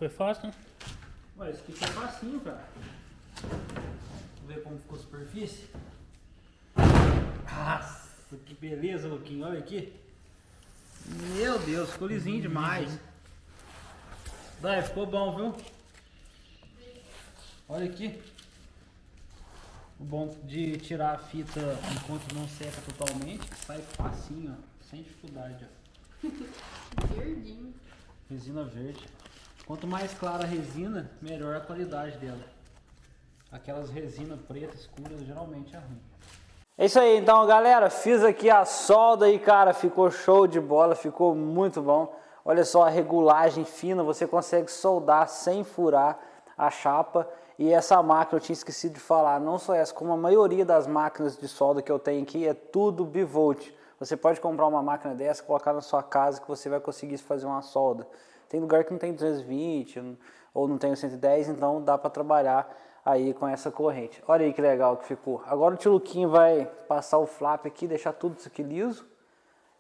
Foi fácil, né? Ué, isso aqui foi facinho, cara. Vamos ver como ficou a superfície. Nossa, que beleza, Luquinho. Olha aqui. Meu Deus, ficou lisinho demais. Daí, ficou bom, viu? Olha aqui. O bom de tirar a fita enquanto não seca totalmente, que sai facinho, ó. Sem dificuldade, ó. Verdinho. Resina verde. Quanto mais clara a resina, melhor a qualidade dela. Aquelas resinas pretas, escuras, geralmente é ruim. É isso aí, então, galera. Fiz aqui a solda e, cara, ficou show de bola. Ficou muito bom. Olha só a regulagem fina. Você consegue soldar sem furar a chapa. E essa máquina, eu tinha esquecido de falar, não só essa, como a maioria das máquinas de solda que eu tenho aqui, é tudo bivolt. Você pode comprar uma máquina dessa, colocar na sua casa que você vai conseguir fazer uma solda. Tem lugar que não tem 220 ou não tem 110, então dá para trabalhar aí com essa corrente. Olha aí que legal que ficou. Agora o tio Luquinho vai passar o flap aqui, deixar tudo isso aqui liso.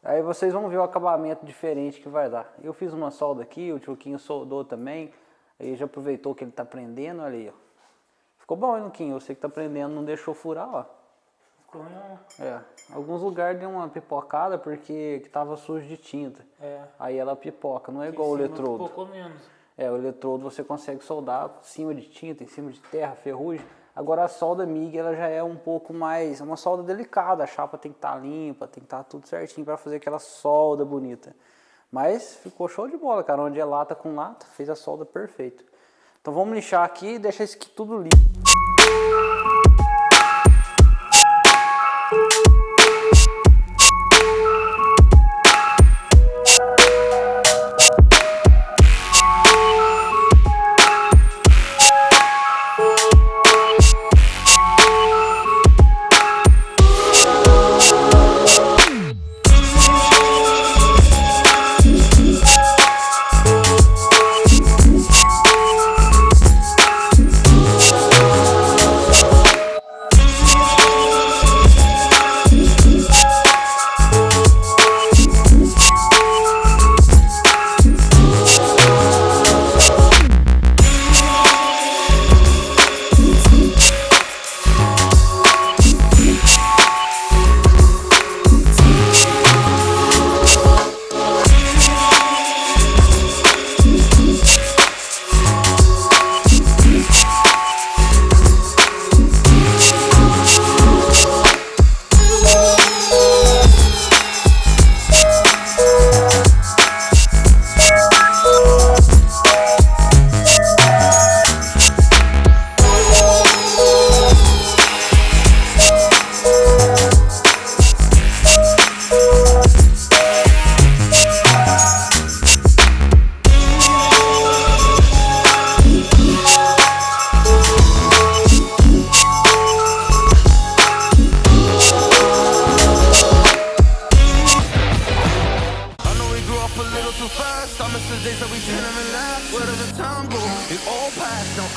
Aí vocês vão ver o acabamento diferente que vai dar. Eu fiz uma solda aqui, o tio Luquinho soldou também. Aí já aproveitou que ele tá prendendo, olha aí, ó. Ficou bom, hein, Luquinho? Você que tá prendendo não deixou furar, ó. Ficou, Alguns lugares deu uma pipocada porque tava sujo de tinta. Aí ela pipoca, não é igual o eletrodo. Pipocou menos. O eletrodo você consegue soldar em cima de tinta, em cima de terra, ferrugem. Agora a solda MIG ela já é um pouco mais, é uma solda delicada. A chapa tem que estar limpa, tem que estar tudo certinho para fazer aquela solda bonita. Mas ficou show de bola, cara. Onde é lata com lata, fez a solda perfeita. Então vamos lixar aqui e deixar isso aqui tudo limpo.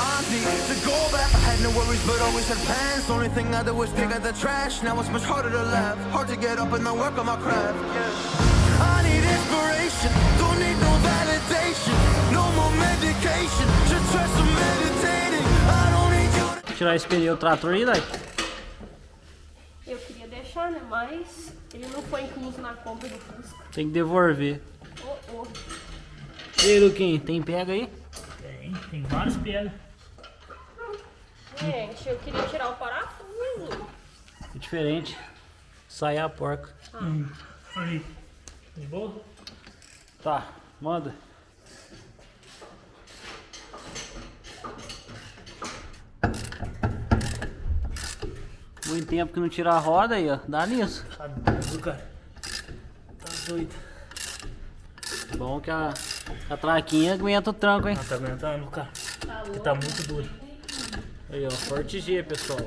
on me to go back. I had no worries, but always had plans. Only thing I did was pick out the trash. Now it's much harder to laugh, hard to get up and then work on my craft. I need inspiration, don't need no validation, no more medication. Should try some meditating. I don't need you to... Tirar esse pneu trator aí, Dai. Eu queria deixar, né? Mas ele não foi incluso na compra do Fusca. Tem que devolver. Oh. E aí, Luquinho, tem pega aí? Tem vários pega. Gente, eu queria tirar o parafuso. É diferente. Sai a porca. Aí. De boa? Tá, manda. Muito tempo que não tira a roda aí, ó. Dá nisso. Tá doido, cara. Tá doido. Bom que a traquinha aguenta o tranco, hein? Ah, tá aguentando, cara. Tá louco. Tá muito duro. Aí, ó, Forte G, pessoal.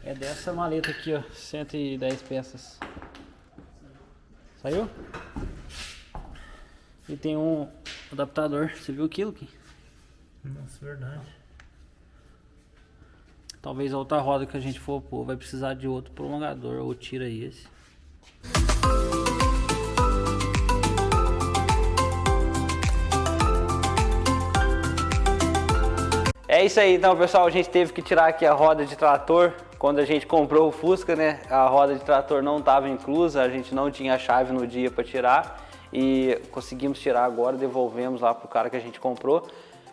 É dessa maleta aqui, ó, 110 peças. Saiu? E tem um adaptador. Você viu aquilo aqui? Nossa, verdade. Talvez a outra roda que a gente for pôr vai precisar de outro prolongador, ou tira esse. É isso aí, então, pessoal, a gente teve que tirar aqui a roda de trator. Quando a gente comprou o Fusca, né, a roda de trator não estava inclusa, a gente não tinha a chave no dia para tirar e conseguimos tirar agora, devolvemos lá pro cara que a gente comprou.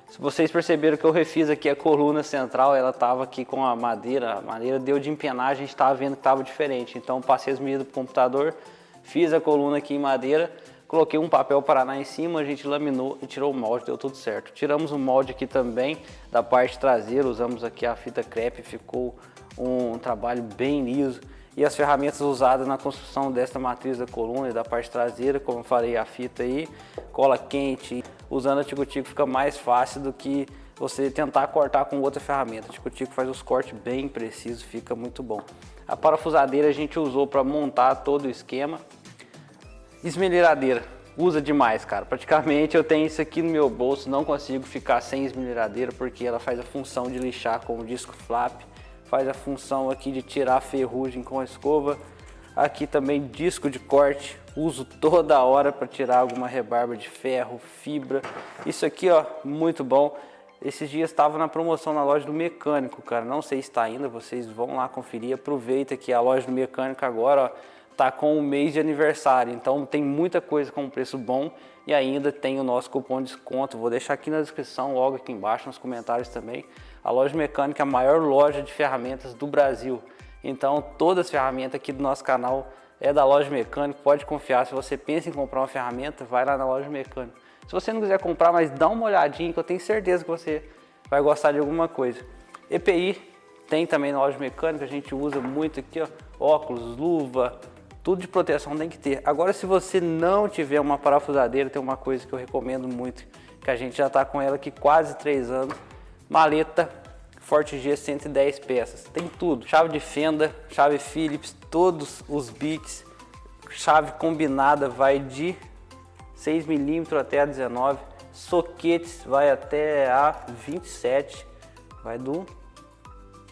Se vocês perceberam que eu refiz aqui a coluna central, ela estava aqui com a madeira deu de empenar, a gente estava vendo que estava diferente. Então passei as medidas pro computador, fiz a coluna aqui em madeira, coloquei um papel Paraná em cima, a gente laminou e tirou o molde, deu tudo certo. Tiramos o molde aqui também da parte traseira, usamos aqui a fita crepe, ficou um trabalho bem liso. E as ferramentas usadas na construção desta matriz da coluna e da parte traseira, como eu falei, a fita aí, cola quente. Usando a Tico-Tico fica mais fácil do que você tentar cortar com outra ferramenta. A Tico-Tico faz os cortes bem precisos, fica muito bom. A parafusadeira a gente usou para montar todo o esquema. Esmelhadeira, usa demais, cara. Praticamente eu tenho isso aqui no meu bolso, não consigo ficar sem esmelhadeira porque ela faz a função de lixar com o disco flap, faz a função aqui de tirar a ferrugem com a escova. Aqui também disco de corte, uso toda hora para tirar alguma rebarba de ferro, fibra. Isso aqui, ó, muito bom. Esses dias estava na promoção na loja do mecânico, cara. Não sei se está ainda, vocês vão lá conferir. Aproveita que a loja do mecânico agora, ó, tá com um mês de aniversário. Então tem muita coisa com preço bom e ainda tem o nosso cupom de desconto. Vou deixar aqui na descrição, logo aqui embaixo, nos comentários também. A loja mecânica é a maior loja de ferramentas do Brasil. Então todas as ferramentas aqui do nosso canal é da loja mecânica, pode confiar. Se você pensa em comprar uma ferramenta, vai lá na loja mecânica. Se você não quiser comprar, mas dá uma olhadinha que eu tenho certeza que você vai gostar de alguma coisa. EPI tem também na loja mecânica, a gente usa muito aqui, ó, óculos, luva, tudo de proteção tem que ter. Agora, se você não tiver uma parafusadeira, tem uma coisa que eu recomendo muito, que a gente já está com ela aqui quase 3 anos, maleta Forte G 110 peças, tem tudo, chave de fenda, chave Phillips, todos os bits, chave combinada vai de 6 mm até a 19, soquetes vai até a 27, vai do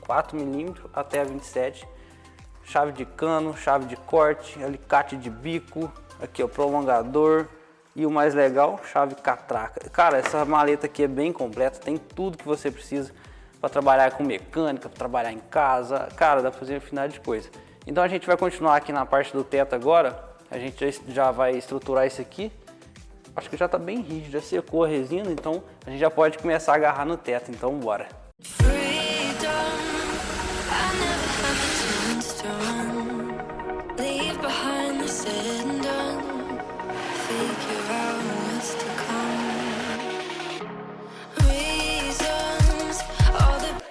4 mm até a 27, chave de cano, chave de corte, alicate de bico, aqui ó, prolongador e o mais legal, chave catraca. Cara, essa maleta aqui é bem completa, tem tudo que você precisa para trabalhar com mecânica, para trabalhar em casa, cara, dá para fazer uma infinidade de coisa. Então a gente vai continuar aqui na parte do teto agora, a gente já vai estruturar isso aqui. Acho que já está bem rígido, já secou a resina, então a gente já pode começar a agarrar no teto, então bora.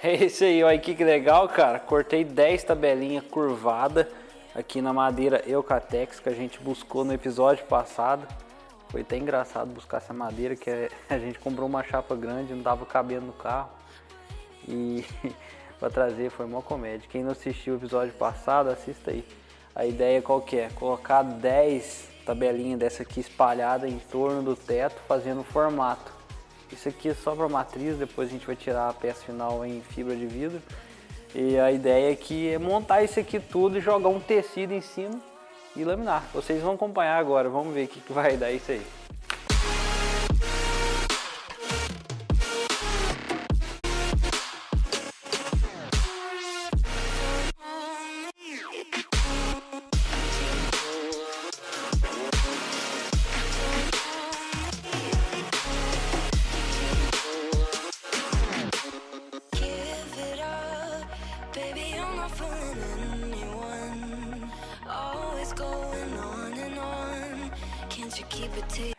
É isso aí, olha que legal, cara. Cortei 10 tabelinhas curvadas aqui na madeira Eucatex que a gente buscou no episódio passado. Foi até engraçado buscar essa madeira, que a gente comprou uma chapa grande, não tava cabendo no carro. E para trazer foi uma comédia. Quem não assistiu o episódio passado, assista aí. A ideia qual que é? Colocar 10 tabelinhas dessa aqui espalhada em torno do teto, fazendo formato. Isso aqui é só para matriz, depois a gente vai tirar a peça final em fibra de vidro. E a ideia aqui é montar isso aqui tudo e jogar um tecido em cima e laminar. Vocês vão acompanhar agora, vamos ver o que vai dar isso aí.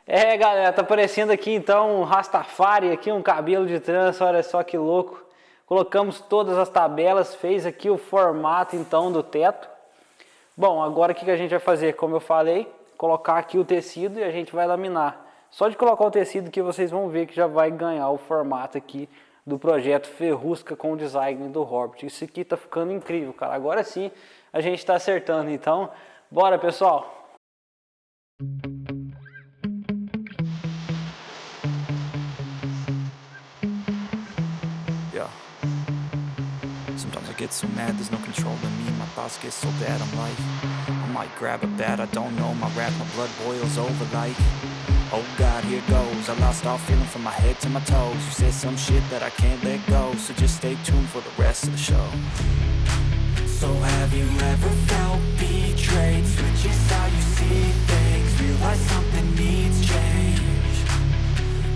É, galera, tá aparecendo aqui então um Rastafari, aqui um cabelo de trança, olha só que louco. Colocamos todas as tabelas, fez aqui o formato então do teto. Bom, agora o que a gente vai fazer? Como eu falei, colocar aqui o tecido e a gente vai laminar. Só de colocar o tecido que vocês vão ver que já vai ganhar o formato aqui do projeto Ferrusca com o design do Robert. Isso aqui tá ficando incrível, cara. Agora sim a gente tá acertando, então bora, pessoal! Sometimes I get so mad, there's no control in me. My thoughts get so bad, I'm like, I might grab a bat, I don't know. My wrath, my blood boils over like, oh God, here goes. I lost all feeling from my head to my toes. You said some shit that I can't let go, so just stay tuned for the rest of the show. So have you ever felt betrayed? Switches how you see things, realize something needs change.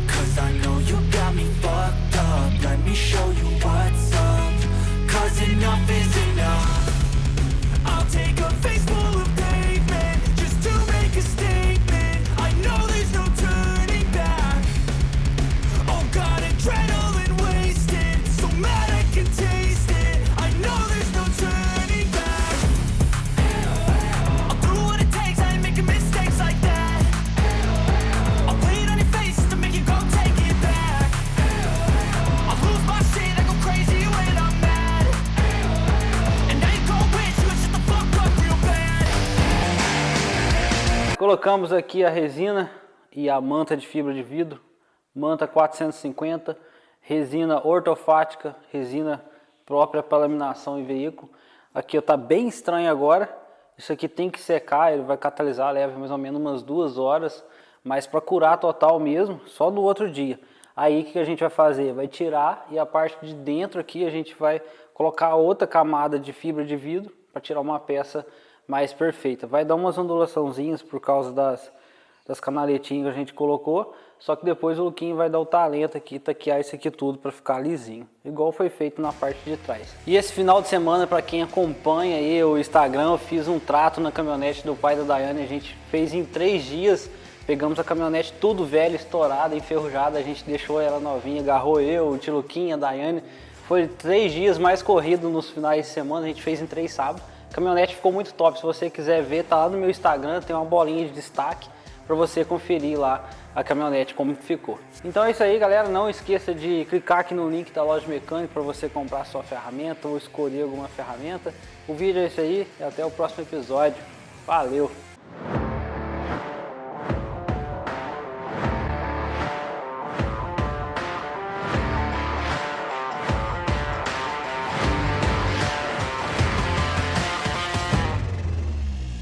Cause I know you got me fucked up, let me show you what's up. Cause enough is enough. I'll take a face full of pavement just to make a statement. I know there's no turning back. Oh God, adrenaline wasted, so mad I can taste it. I know there's no turning back. I'll do what it takes, I ain't making mistakes like that. I'll bleed on your face to make you go take it back. I'll lose my shit, I go crazy when I'm mad. Colocamos aqui a resina e a manta de fibra de vidro, manta 450, resina ortofática, resina própria para laminação em veículo. Aqui está bem estranho agora, isso aqui tem que secar, ele vai catalisar, leva mais ou menos umas 2 horas, mas para curar total mesmo, só no outro dia. Aí o que a gente vai fazer? Vai tirar e a parte de dentro aqui a gente vai colocar outra camada de fibra de vidro para tirar uma peça mais perfeita. Vai dar umas ondulaçãozinhas por causa das canaletinhas que a gente colocou, só que depois o Luquinho vai dar o talento aqui, taquear isso aqui tudo para ficar lisinho, igual foi feito na parte de trás. E esse final de semana, para quem acompanha aí o Instagram, eu fiz um trato na caminhonete do pai da Daiane, a gente fez em 3 dias, pegamos a caminhonete tudo velha, estourada, enferrujada, a gente deixou ela novinha, agarrou eu, o tio Luquinha, a Daiane, foi 3 dias mais corrido nos finais de semana, a gente fez em 3 sábados. A caminhonete ficou muito top, se você quiser ver, tá lá no meu Instagram, tem uma bolinha de destaque para você conferir lá a caminhonete como ficou. Então é isso aí, galera, não esqueça de clicar aqui no link da loja mecânica para você comprar sua ferramenta ou escolher alguma ferramenta. O vídeo é isso aí e até o próximo episódio. Valeu!